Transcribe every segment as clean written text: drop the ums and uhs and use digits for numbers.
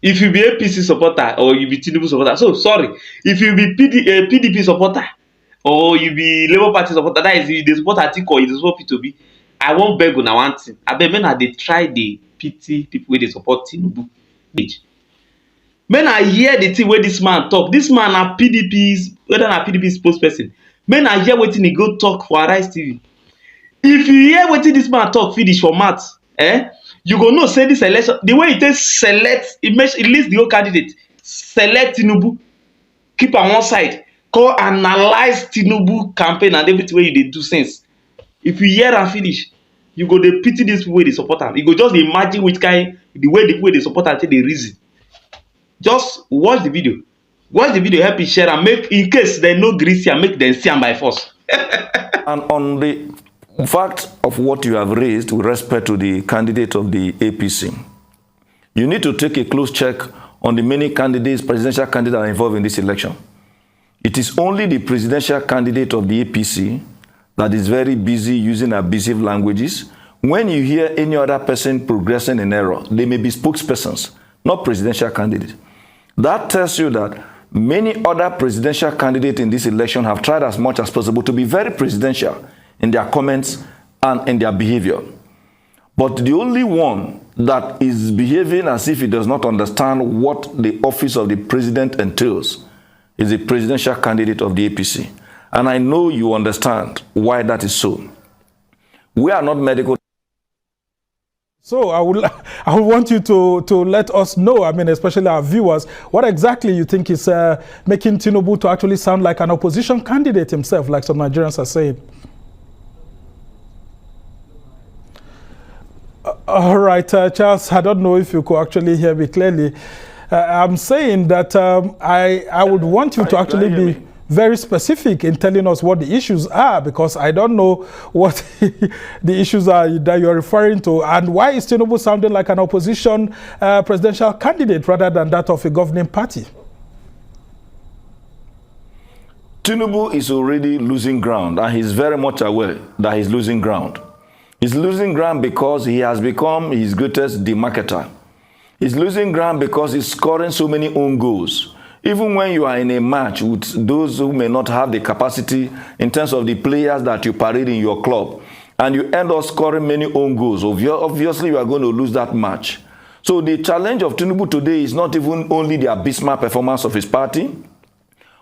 If you be APC supporter or you be Tinubu supporter, so sorry, if you be PDP supporter or you be Labour Party supporter, that is, you dey support Atiku or you dey support P2B, I wan beg una one thing. Abeg make una dey try dey pity pipu wey dey support Tinubu page. Make una hear the thing wey dis man talk. Dis man na PDP's, whether na PDP spokesperson. Make una hear wetin he go talk for Arise TV. If you hear wetin dis man talk finish for mouth, you go know say dis election, the way e take select, e list the whole candidate, select Tinubu, keep am one side, come analyse Tinubu campaign and everything wey you dey do since. If you hear am finish, you go dey pity dis people wey dey support am. You go just dey imagine which kind, the way the people wey dey support am take dey reason. Just watch the video. Watch the video, help me share am, make in case dem no gree see am, make dem see am by force. And on the fact of what you have raised with respect to the candidate of the APC, you need to take a close check on the many candidates, presidential candidates that are involved in this election. It is only the presidential candidate of the APC that is very busy using abusive languages. When you hear any other person progressing in error, they may be spokespersons, not presidential candidates. That tells you that many other presidential candidates in this election have tried as much as possible to be very presidential in their comments and in their behavior. But the only one that is behaving as if he does not understand what the office of the president entails is the presidential candidate of the APC. And I know you understand why that is so. We are not medical. So I would want you to let us know, I mean, especially our viewers, what exactly you think is making Tinubu to actually sound like an opposition candidate himself, like some Nigerians are saying. All right, Charles, I don't know if you could actually hear me clearly. I'm saying that I would want you to actually be very specific in telling us what the issues are, because I don't know what the issues are that you're referring to, and why is Tinubu sounding like an opposition presidential candidate rather than that of a governing party? Tinubu is already losing ground, and he's very much aware that he's losing ground. He's losing ground because he has become his greatest demarketer. He's losing ground because he's scoring so many own goals. Even when you are in a match with those who may not have the capacity in terms of the players that you parade in your club, and you end up scoring many own goals, obviously you are going to lose that match. So the challenge of Tinubu today is not even only the abysmal performance of his party,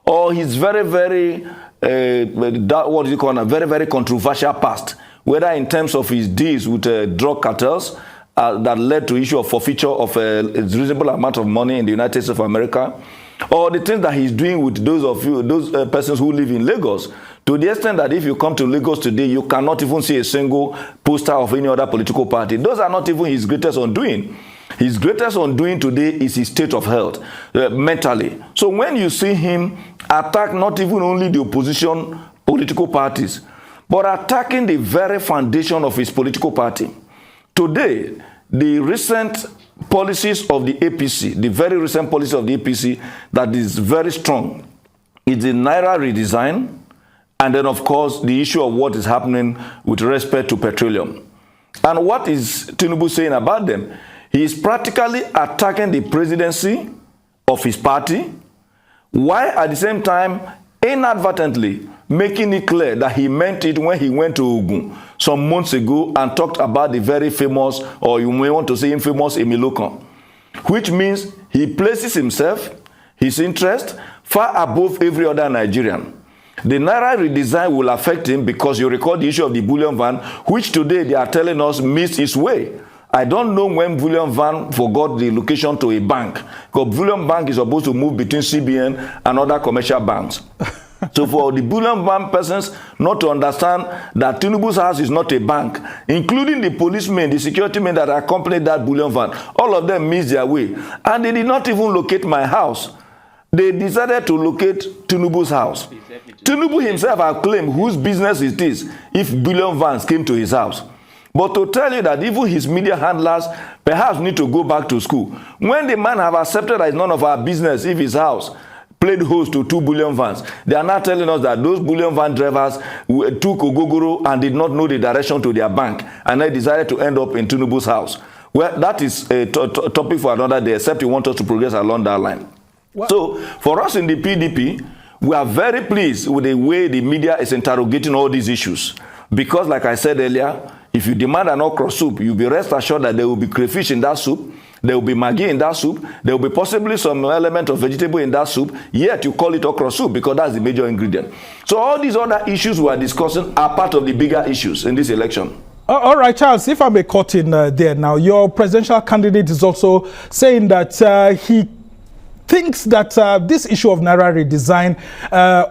or his very, very, very controversial past, whether in terms of his deals with drug cartels that led to issue of forfeiture of a reasonable amount of money in the United States of America, or the things that he's doing with those persons who live in Lagos, to the extent that if you come to Lagos today, you cannot even see a single poster of any other political party. Those are not even his greatest undoing. His greatest undoing today is his state of health, mentally. So when you see him attack not even only the opposition political parties, but attacking the very foundation of his political party. Today, the recent policies of the APC, the very recent policy of the APC that is very strong, is the Naira redesign, and then, of course, the issue of what is happening with respect to petroleum. And what is Tinubu saying about them? He is practically attacking the presidency of his party, while at the same time inadvertently making it clear that he meant it when he went to Ogun some months ago and talked about the very famous, or you may want to say infamous, Emilokan, which means he places himself, his interest, far above every other Nigerian. The Naira redesign will affect him because you recall the issue of the bullion van, which today they are telling us missed its way. I don't know when bullion van forgot the location to a bank, because bullion bank is supposed to move between CBN and other commercial banks. So for the bullion van persons not to understand that Tinubu's house is not a bank, including the policemen, the security men that accompanied that bullion van, all of them missed their way. And they did not even locate my house. They decided to locate Tinubu's house. Tinubu himself has claimed whose business it is if bullion vans came to his house. But to tell you that even his media handlers perhaps need to go back to school. When the man have accepted that it's none of our business if his house played host to 2 bullion vans, they are now telling us that those bullion van drivers took Ogogoro and did not know the direction to their bank, and they decided to end up in Tinubu's house. Well, that is a topic for another day, except you want us to progress along that line. What? So, for us in the PDP, we are very pleased with the way the media is interrogating all these issues. Because, like I said earlier, if you demand an okra soup, you'll be rest assured that there will be crayfish in that soup, there will be maggi in that soup, there will be possibly some element of vegetable in that soup, yet you call it okra soup because that's the major ingredient. So all these other issues we are discussing are part of the bigger issues in this election. All right, Charles, if I may cut in there now, your presidential candidate is also saying that he thinks that this issue of Naira redesign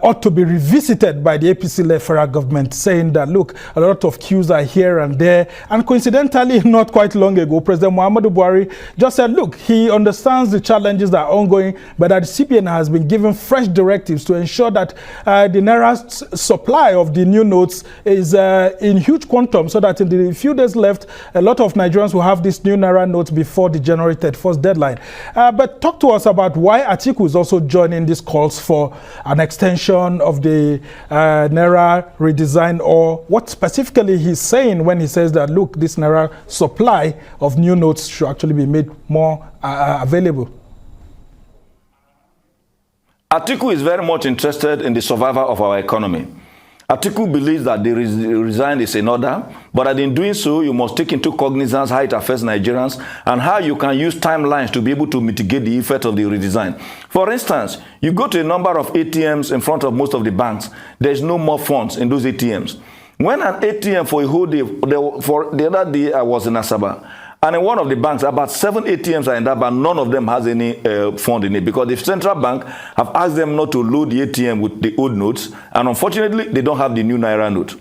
ought to be revisited by the APC-led federal government, saying that, look, a lot of queues are here and there. And coincidentally, not quite long ago, President Muhammadu Buhari just said, look, he understands the challenges that are ongoing, but that the CBN has been given fresh directives to ensure that the Naira supply of the new notes is in huge quantum, so that in the few days left, a lot of Nigerians will have this new Naira notes before the January 31st deadline. But talk to us about why Atiku is also joining these calls for an extension of the Naira redesign, or what specifically he's saying when he says that, look, this Naira supply of new notes should actually be made more available. Atiku is very much interested in the survival of our economy. Atiku believes that the resign is in order, but that in doing so, you must take into cognizance how it affects Nigerians and how you can use timelines to be able to mitigate the effect of the redesign. For instance, you go to a number of ATMs in front of most of the banks, there's no more funds in those ATMs. When an ATM for a whole day, for the other day I was in Asaba, and in one of the banks, about 7 ATMs are in that bank, none of them has any fund in it, because the central bank have asked them not to load the ATM with the old notes, and unfortunately, they don't have the new Naira note.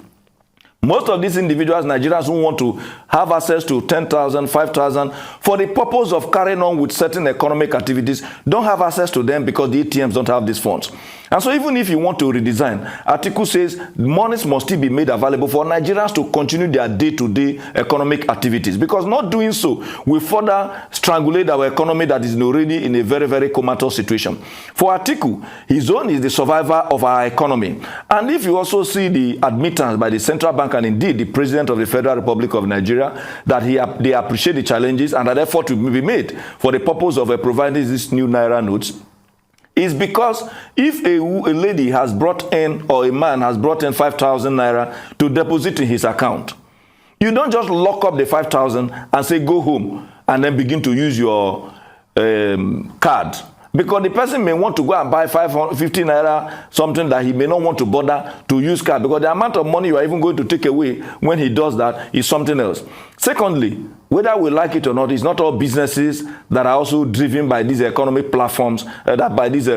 Most of these individuals, Nigerians who want to have access to 10,000, 5,000, for the purpose of carrying on with certain economic activities, don't have access to them because the ATMs don't have these funds. And so even if you want to redesign, Article says monies must still be made available for Nigerians to continue their day-to-day economic activities, because not doing so will further strangulate our economy that is already in a very, very comatose situation. For Article, his own is the survival of our economy. And if you also see the admittance by the central bank and indeed the President of the Federal Republic of Nigeria, that they appreciate the challenges and that effort will be made for the purpose of providing these new Naira notes, is because if a lady has brought in, or a man has brought in 5,000 Naira to deposit in his account, you don't just lock up the 5,000 and say go home and then begin to use your card. Because the person may want to go and buy 550 Naira, something that he may not want to bother to use card, because the amount of money you are even going to take away when he does that is something else. Secondly, whether we like it or not, it's not all businesses that are also driven by these economic platforms, that by these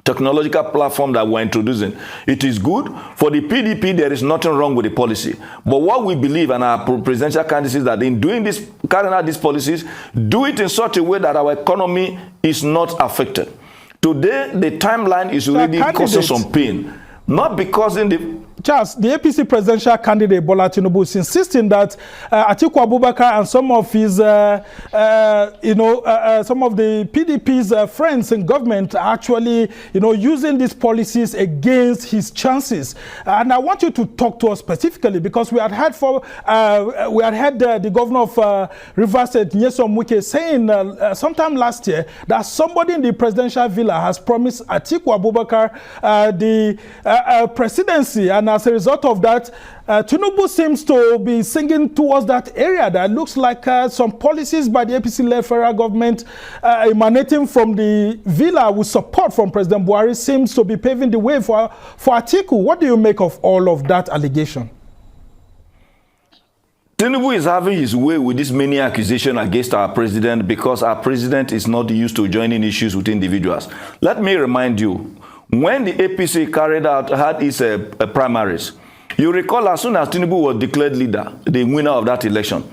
technological platform that we're introducing. It is good. For the PDP, there is nothing wrong with the policy. But what we believe, and our presidential candidates, is that in doing this, carrying out these policies, do it in such a way that our economy is not affected. Today, the timeline is already causing some pain. Not because in the... Charles, the APC presidential candidate Bola Tinubu is insisting that Atiku Abubakar and some of his, some of the PDP's friends in government are actually, using these policies against his chances. And I want you to talk to us specifically, because we had heard the governor of Rivers State, Nyesom Wike, saying sometime last year that somebody in the presidential villa has promised Atiku Abubakar the presidency, and as a result of that, Tinubu seems to be singing towards that area. That looks like some policies by the APC-led federal government emanating from the villa with support from President Buhari seems to be paving the way for Atiku. What do you make of all of that allegation? Tinubu is having his way with this many accusations against our president, because our president is not used to joining issues with individuals. Let me remind you, when the APC had its primaries, you recall as soon as Tinubu was declared leader, the winner of that election,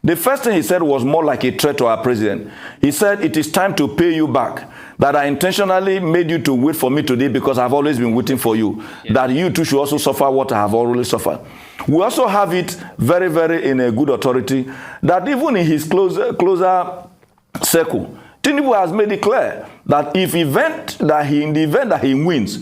the first thing he said was more like a threat to our president. He said, it is time to pay you back, that I intentionally made you to wait for me today because I've always been waiting for you, that you too should also suffer what I have already suffered. We also have it very, very in a good authority that even in his closer circle, Tinubu has made it clear that in the event that he wins,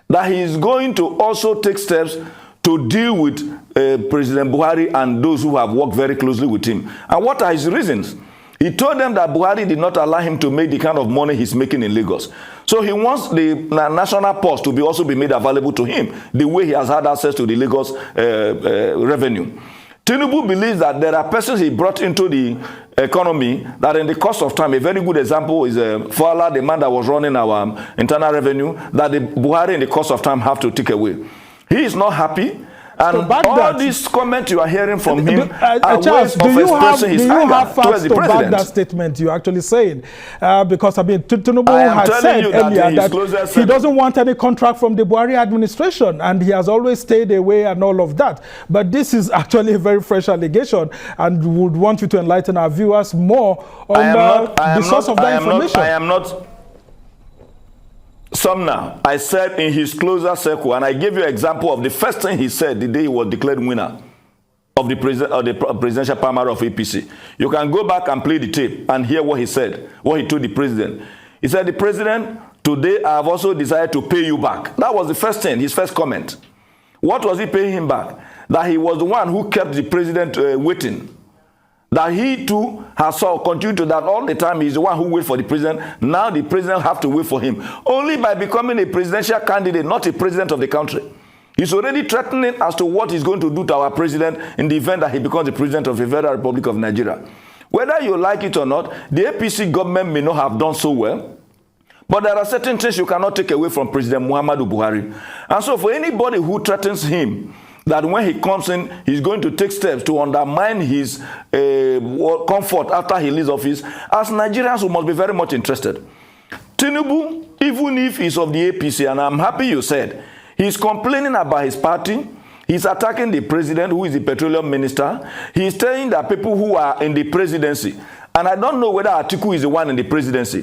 that he is going to also take steps to deal with President Buhari and those who have worked very closely with him. And what are his reasons? He told them that Buhari did not allow him to make the kind of money he's making in Lagos. So he wants the national purse to also be made available to him, the way he has had access to the Lagos revenue. Tinubu believes that there are persons he brought into the economy that in the course of time, a very good example is Fowler, the man that was running our internal revenue, that the Buhari in the course of time have to take away. He is not happy. And all these comments you are hearing from him are ways of expressing his anger towards the president. To back that statement you're actually saying? Because, I mean, Tinubu has said earlier that he doesn't want any contract from the Buhari administration, and he has always stayed away and all of that. But this is actually a very fresh allegation, and we would want you to enlighten our viewers more on the source of that information. I am not... Sumner, I said in his closer circle, and I gave you an example of the first thing he said the day he was declared winner of the presidential primary of APC. You can go back and play the tape and hear what he said, what he told the president. He said, the president, today I have also decided to pay you back. That was the first thing, his first comment. What was he paying him back? That he was the one who kept the president waiting. That he too has continued to that all the time. He's the one who waits for the president. Now the president have to wait for him. Only by becoming a presidential candidate, not a president of the country. He's already threatening as to what he's going to do to our president in the event that he becomes the president of the Federal Republic of Nigeria. Whether you like it or not, the APC government may not have done so well. But there are certain things you cannot take away from President Muhammadu Buhari. And so for anybody who threatens him, that when he comes in, he's going to take steps to undermine his comfort after he leaves office, as Nigerians who must be very much interested. Tinubu, even if he's of the APC, and I'm happy you said, he's complaining about his party, he's attacking the president, who is the petroleum minister, he's telling that people who are in the presidency, and I don't know whether Atiku is the one in the presidency.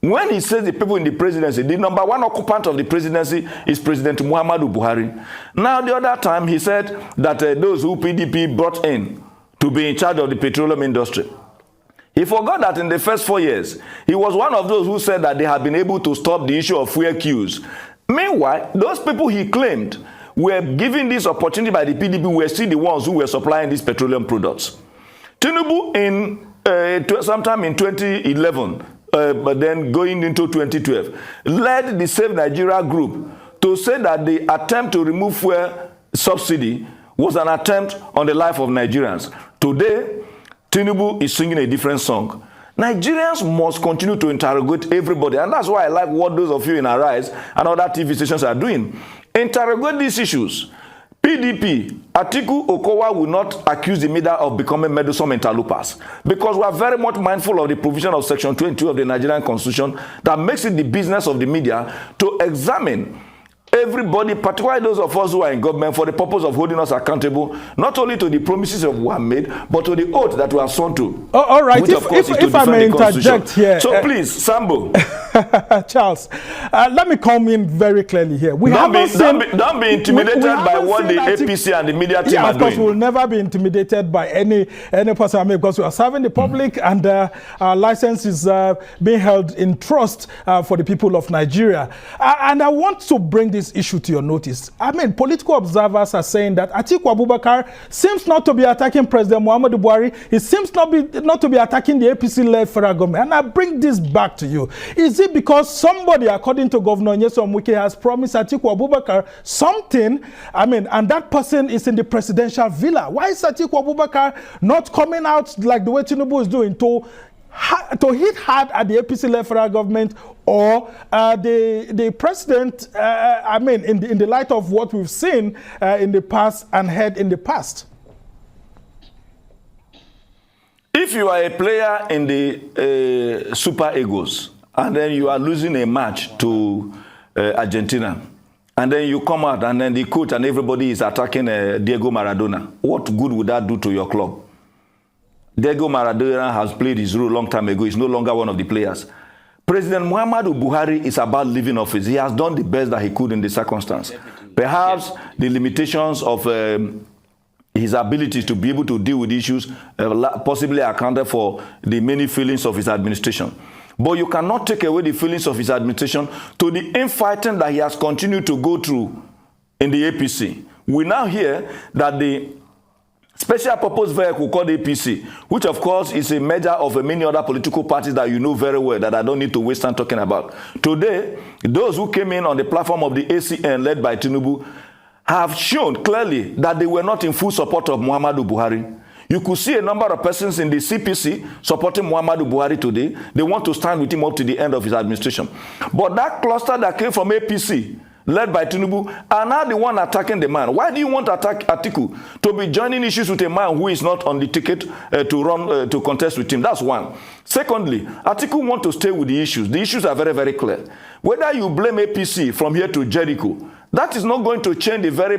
When he says the people in the presidency, the number one occupant of the presidency is President Muhammadu Buhari. Now, the other time, he said that those who PDP brought in to be in charge of the petroleum industry. He forgot that in the first 4 years, he was one of those who said that they had been able to stop the issue of fuel queues. Meanwhile, those people he claimed were given this opportunity by the PDP were still the ones who were supplying these petroleum products. Tinubu, sometime in 2011, but then going into 2012, led the Save Nigeria group to say that the attempt to remove fuel subsidy was an attempt on the life of Nigerians. Today, Tinubu is singing a different song. Nigerians must continue to interrogate everybody, and that's why I like what those of you in Arise and other TV stations are doing. Interrogate these issues. PDP, Atiku Okowa will not accuse the media of becoming meddlesome interlopers, because we are very much mindful of the provision of Section 22 of the Nigerian Constitution that makes it the business of the media to examine everybody, particularly those of us who are in government, for the purpose of holding us accountable, not only to the promises that we have made, but to the oath that we have sworn to. Oh, all right, if I may interject here. So please, Sambo. Charles, let me come in very clearly here. Don't be intimidated by what the APC and the media team are doing. Of course, we will never be intimidated by any person, because we are serving the public, and our license is being held in trust for the people of Nigeria. And I want to bring this issue to your notice. I mean, political observers are saying that Atiku Abubakar seems not to be attacking President Muhammadu Buhari. He seems not to be attacking the APC-led federal government. And I bring this back to you. Is it because somebody, according to Governor Nyesom Wike, has promised Atiku Abubakar something, I mean, and that person is in the presidential villa? Why is Atiku Abubakar not coming out like the way Tinubu is doing to hit hard at the APC-led federal government or the president, I mean, in the light of what we've seen in the past and heard in the past? If you are a player in the Super Eagles and then you are losing a match to Argentina, and then you come out and then the coach and everybody is attacking Diego Maradona, what good would that do to your club? Diego Maradona has played his role a long time ago. He's no longer one of the players. President Muhammadu Buhari is about leaving office. He has done the best that he could in the circumstance. Perhaps the limitations of his abilities to be able to deal with issues possibly accounted for the many failings of his administration. But you cannot take away the failings of his administration to the infighting that he has continued to go through in the APC, we now hear that the special purpose vehicle called APC, which of course is a measure of many other political parties that you know very well that I don't need to waste time talking about. Today, those who came in on the platform of the ACN led by Tinubu have shown clearly that they were not in full support of Muhammadu Buhari. You could see a number of persons in the CPC supporting Muhammadu Buhari today. They want to stand with him up to the end of his administration. But that cluster that came from APC, led by Tinubu, are now the one attacking the man. Why do you want to attack Atiku? To be joining issues with a man who is not on the ticket to run to contest with him. That's one. Secondly, Atiku want to stay with the issues. The issues are very, very clear. Whether you blame APC from here to Jericho, that is not going to change the very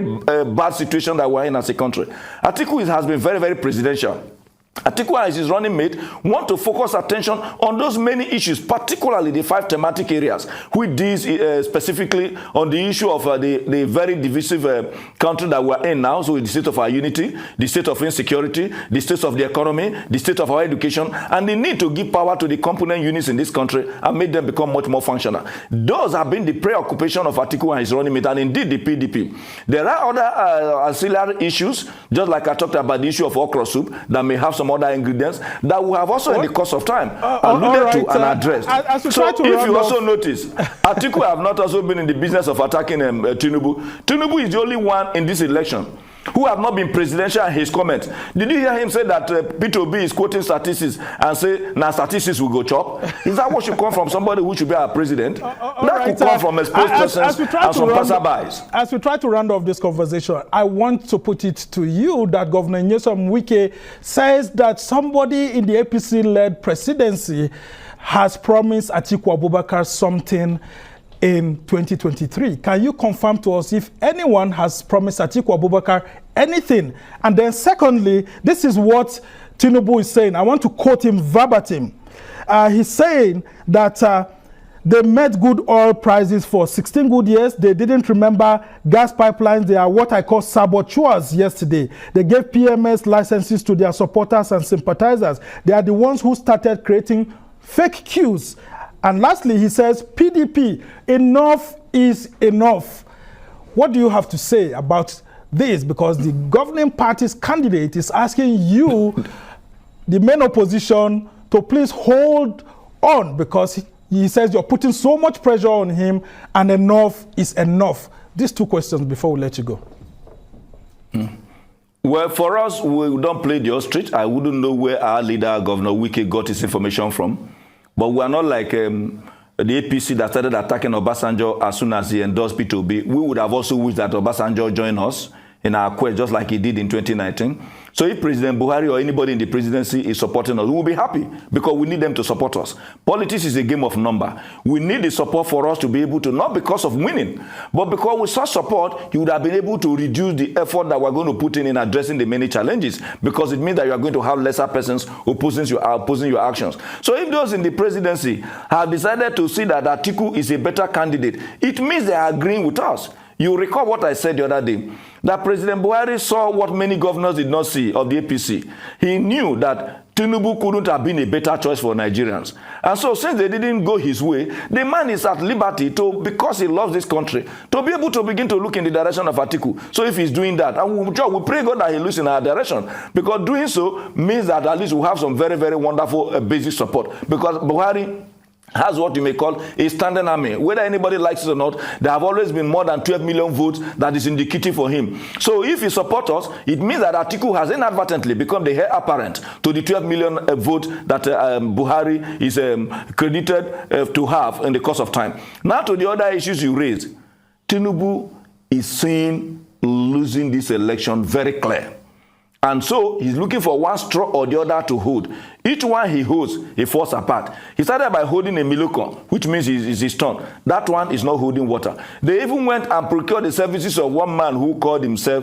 bad situation that we're in as a country. Atiku has been very, very presidential. Atiku as his running mate want to focus attention on those many issues, particularly the 5 thematic areas, which deals specifically on the issue of the very divisive country that we're in now. So the state of our unity, the state of insecurity, the state of the economy, the state of our education, and the need to give power to the component units in this country and make them become much more functional. Those have been the preoccupation of Atiku and his running mate, and indeed the PDP. There are other ancillary issues, just like I talked about the issue of okra soup, that may have some other ingredients that we have also in the course of time alluded to and addressed. So if you also notice, Atiku have not also been in the business of attacking Tinubu. Tinubu is the only one in this election who have not been presidential in his comments. Did you hear him say that P2B is quoting statistics and say, now statistics will go chop? Is that what should come from somebody who should be our president? That could come from a spokesperson and some passerbys. As we try to round off this conversation, I want to put it to you that Governor Nyesom Wike says that somebody in the APC-led presidency has promised Atiku Abubakar something in 2023. Can you confirm to us if anyone has promised Atiku Abubakar anything? And then secondly, this is what Tinubu is saying. I want to quote him verbatim. He's saying that they met good oil prices for 16 good years. They didn't remember gas pipelines. They are what I call saboteurs yesterday. They gave PMS licenses to their supporters and sympathizers. They are the ones who started creating fake queues. And lastly, he says, PDP, enough is enough. What do you have to say about this? Because the governing party's candidate is asking you, the main opposition, to please hold on, because he says you're putting so much pressure on him and enough is enough. These 2 questions before we let you go. Well, for us, we don't play the ostrich. I wouldn't know where our leader, Governor Wike, got his information from. But we are not like the APC that started attacking Obasanjo as soon as he endorsed P2B. We would have also wished that Obasanjo join us in our quest, just like he did in 2019. So if President Buhari or anybody in the presidency is supporting us, we will be happy because we need them to support us. Politics is a game of number. We need the support for us to be able to, not because of winning, but because with such support, you would have been able to reduce the effort that we're going to put in addressing the many challenges, because it means that you are going to have lesser persons opposing your actions. So if those in the presidency have decided to see that Atiku is a better candidate, it means they are agreeing with us. You recall what I said the other day, that President Buhari saw what many governors did not see of the APC. He knew that Tinubu couldn't have been a better choice for Nigerians. And so since they didn't go his way, the man is at liberty to, because he loves this country, to be able to begin to look in the direction of Atiku. So if he's doing that, and we pray God that he looks in our direction, because doing so means that at least we have some very, very wonderful basic support. Because Buhari has what you may call a standing army. Whether anybody likes it or not, there have always been more than 12 million votes that is indicative for him. So if he supports us, it means that Atiku has inadvertently become the heir apparent to the 12 million vote that Buhari is credited to have in the course of time. Now to the other issues you raised. Tinubu is seeing losing this election very clear. And so he's looking for one straw or the other to hold. Each one he holds, he falls apart. He started by holding a milocon, which means it's his turn. That one is not holding water. They even went and procured the services of one man who called himself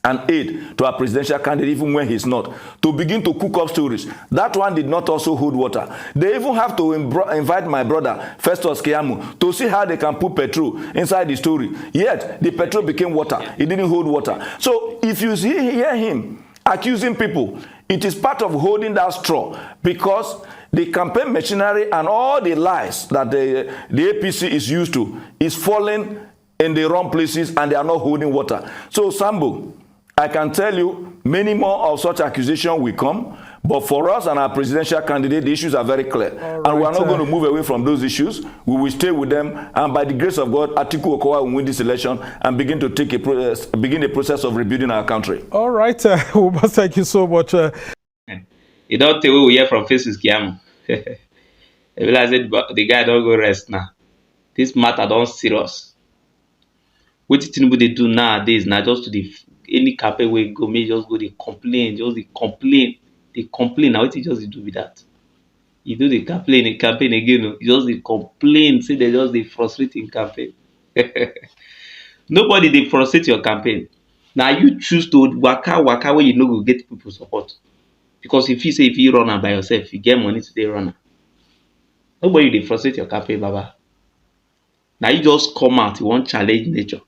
an aide to a presidential candidate, even when he's not, to begin to cook up stories. That one did not also hold water. They even have to invite my brother, Festus Keyamo, to see how they can put petrol inside the story. Yet, the petrol became water. It didn't hold water. So, if you hear him accusing people, it is part of holding that straw, because the campaign machinery and all the lies that the APC is used to is falling in the wrong places and they are not holding water. So Sambo, I can tell you many more of such accusations will come. But for us and our presidential candidate, the issues are very clear. Right, and we are not going to move away from those issues. We will stay with them. And by the grace of God, Atiku Okowa will win this election and begin to begin the process of rebuilding our country. All right. Thank you so much. You don't tell we hear from faces Kiamu. I realize the guy don't go rest now. This matter don't serious. What Tinubu they do nowadays now just to the any campaign where go me just go they complain, They complain. Now what he just do with that? You do the campaign again, no? You just they complain, say they just they frustrate in campaign. Nobody they frustrate your campaign. Now you choose to waka where you know go get people support. Because if you run am by yourself, you get money to dey run am. Nobody dey frustrate your campaign, baba. Now you just come out, you wan challenge nature.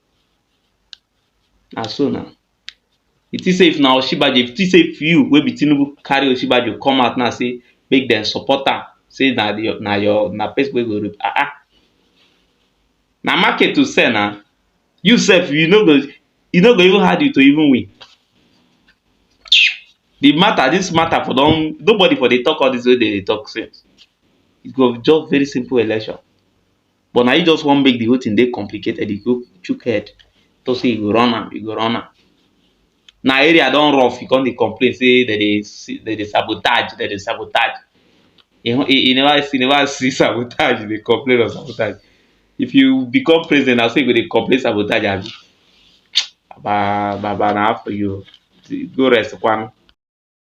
Na so now. It is say if na Oshibajo, if it is say if you wey be Tinubu carry Oshibajo come out now say make dem support am, say na person wey go reap. Na market to sell na. You sef you no go even hard you to even win. This matter for nobody for dey talk all this way they talk since. It go just very simple election. But now you just wan make the whole thing dey complicated. You go chook head to say you go run am. Na area don rough, you come dey complain say they dey sabotage. You never see sabotage, you dey complain of sabotage. If you become president, na so you go dey complain sabotage abi. Baba na for you. Go rest kwan.